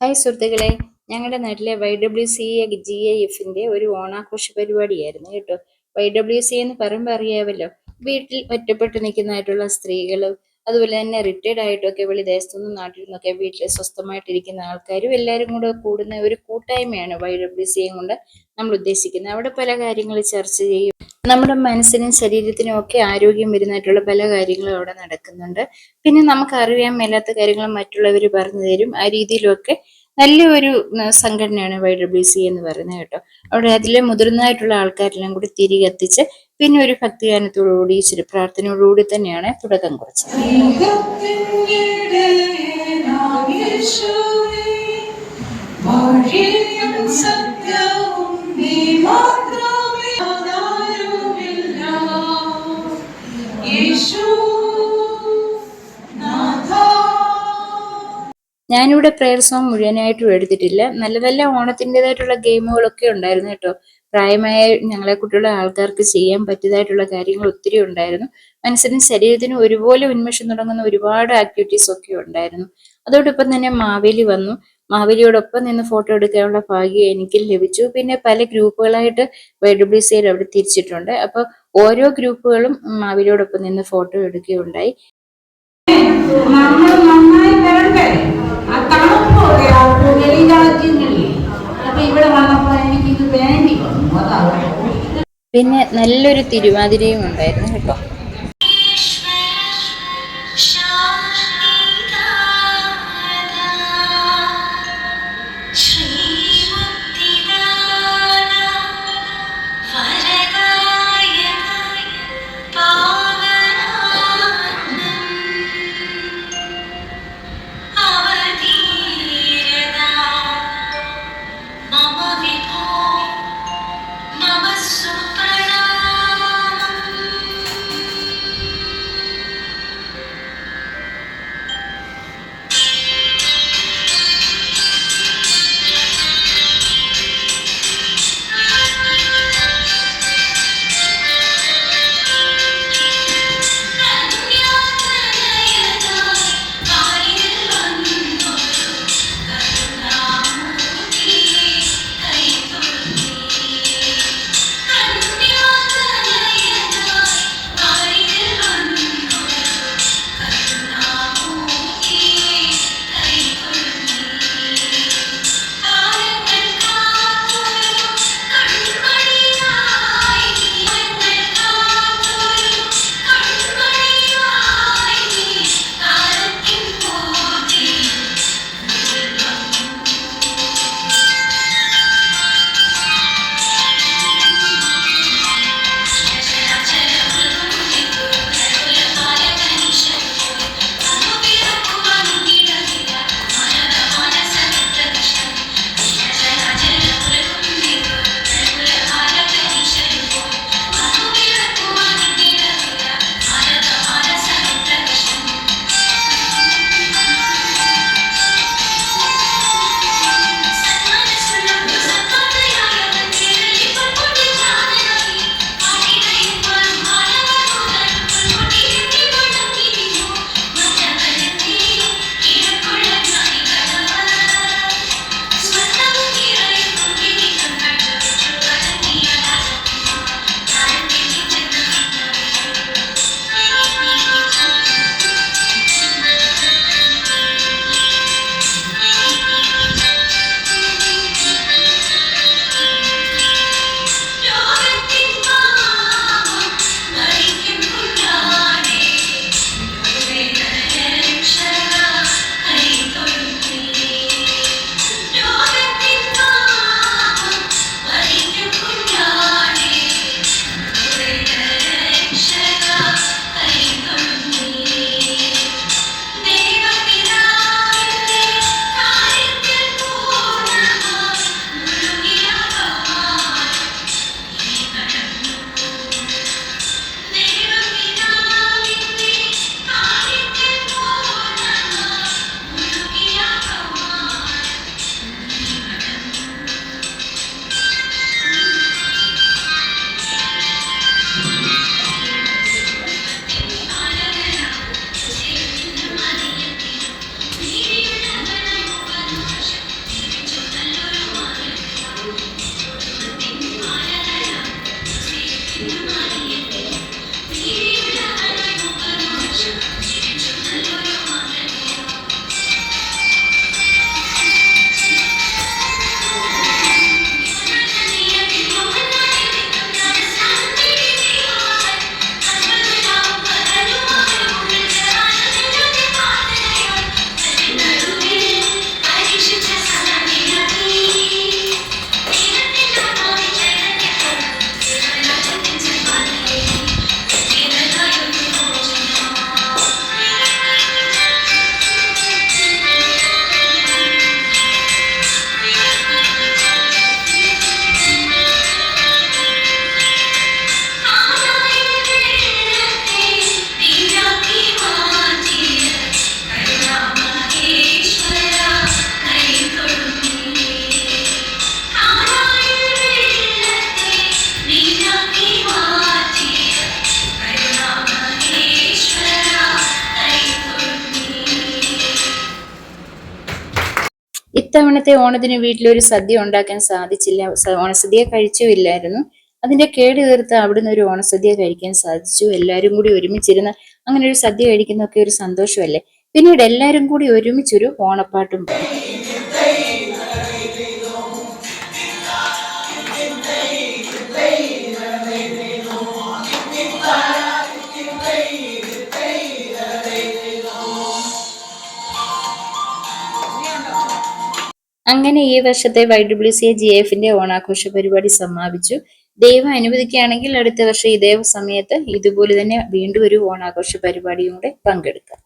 Hi സുഹൃത്തുക്കളെ, ഞങ്ങളുടെ നാട്ടിലെ YWCA GIF ഒരു ഓണാഘോഷ പരിപാടിയായിരുന്നു കേട്ടോ. YWCA എന്ന് പറയുമ്പോൾ അറിയാമല്ലോ, വീട്ടിൽ ഒറ്റപ്പെട്ട് നിൽക്കുന്നതായിട്ടുള്ള സ്ത്രീകളും അതുപോലെ തന്നെ റിട്ടയർഡ് ആയിട്ടൊക്കെ വെളിദേശത്തുനിന്നും നാട്ടിൽ നിന്നൊക്കെ വീട്ടിൽ സ്വസ്ഥമായിട്ടിരിക്കുന്ന ആൾക്കാരും എല്ലാവരും കൂടെ കൂടുന്ന ഒരു കൂട്ടായ്മയാണ് YWCA കൊണ്ട് നമ്മൾ ഉദ്ദേശിക്കുന്നത്. അവിടെ പല കാര്യങ്ങൾ ചർച്ച ചെയ്യും. നമ്മുടെ മനസ്സിനും ശരീരത്തിനും ഒക്കെ ആരോഗ്യം വരുന്നതായിട്ടുള്ള പല കാര്യങ്ങളും അവിടെ നടക്കുന്നുണ്ട്. പിന്നെ നമുക്ക് അറിയാൻ മേലാത്ത കാര്യങ്ങൾ മറ്റുള്ളവർ പറഞ്ഞു തരും. ആ രീതിയിലൊക്കെ നല്ലൊരു സംഘടനയാണ് YWCA എന്ന് പറയുന്നത് കേട്ടോ. അവിടെ അതിലെ മുതിർന്നതായിട്ടുള്ള ആൾക്കാരെല്ലാം കൂടി തിരി കത്തിച്ച് പിന്നെ ഒരു ഭക്തിഗാനത്തോടുകൂടി ഇച്ചിരി പ്രാർത്ഥനയോടുകൂടി തന്നെയാണ് തുടക്കം കുറിച്ചത്. ഞാനിവിടെ പ്രെയർ സോങ് മുഴുവനായിട്ടും എടുത്തിട്ടില്ല. നല്ല നല്ല ഓണത്തിൻ്റെതായിട്ടുള്ള ഗെയിമുകളൊക്കെ ഉണ്ടായിരുന്നു കേട്ടോ. പ്രായമായ ഞങ്ങളെ കുട്ടിയുള്ള ആൾക്കാർക്ക് ചെയ്യാൻ പറ്റിയതായിട്ടുള്ള കാര്യങ്ങൾ ഒത്തിരി ഉണ്ടായിരുന്നു. മനസ്സിനും ശരീരത്തിനും ഒരുപോലെ ഉന്മേഷം തുടങ്ങുന്ന ഒരുപാട് ആക്ടിവിറ്റീസ് ഒക്കെ ഉണ്ടായിരുന്നു. അതോടൊപ്പം തന്നെ മാവേലി വന്നു. മാവേലിയോടൊപ്പം നിന്ന് ഫോട്ടോ എടുക്കാനുള്ള ഭാഗ്യം എനിക്കും ലഭിച്ചു. പിന്നെ പല ഗ്രൂപ്പുകളായിട്ട് YWCA അവിടെ തിരിച്ചിട്ടുണ്ട്. അപ്പോൾ ഓരോ ഗ്രൂപ്പുകളും മാവേലിയോടൊപ്പം നിന്ന് ഫോട്ടോ എടുക്കുകയുണ്ടായി. പിന്നെ നല്ലൊരു തിരുവാതിരയും ഉണ്ടായിരുന്നു കേട്ടോ. ഇത്തവണത്തെ ഓണത്തിന് വീട്ടിലൊരു സദ്യ ഉണ്ടാക്കാൻ സാധിച്ചില്ല. ഓണസദ്യ കഴിച്ചുമില്ലായിരുന്നു. അതിന്റെ കേട് തീർത്ത് അവിടുന്ന് ഒരു ഓണസദ്യ കഴിക്കാൻ സാധിച്ചു. എല്ലാവരും കൂടി ഒരുമിച്ചിരുന്ന് അങ്ങനെ ഒരു സദ്യ കഴിക്കുന്നതൊക്കെ ഒരു സന്തോഷമല്ലേ. പിന്നീട് എല്ലാവരും കൂടി ഒരുമിച്ചൊരു ഓണപ്പാട്ടും പാടി. അങ്ങനെ ഈ വർഷത്തെ YWCA GF-ന്റെ ഓണാഘോഷ പരിപാടി സമാപിച്ചു. ദൈവം അനുവദിക്കുകയാണെങ്കിൽ അടുത്ത വർഷം ഇതേ സമയത്ത് ഇതുപോലെ തന്നെ വീണ്ടും ഒരു ഓണാഘോഷ പരിപാടിയും കൂടെ പങ്കെടുക്കാം.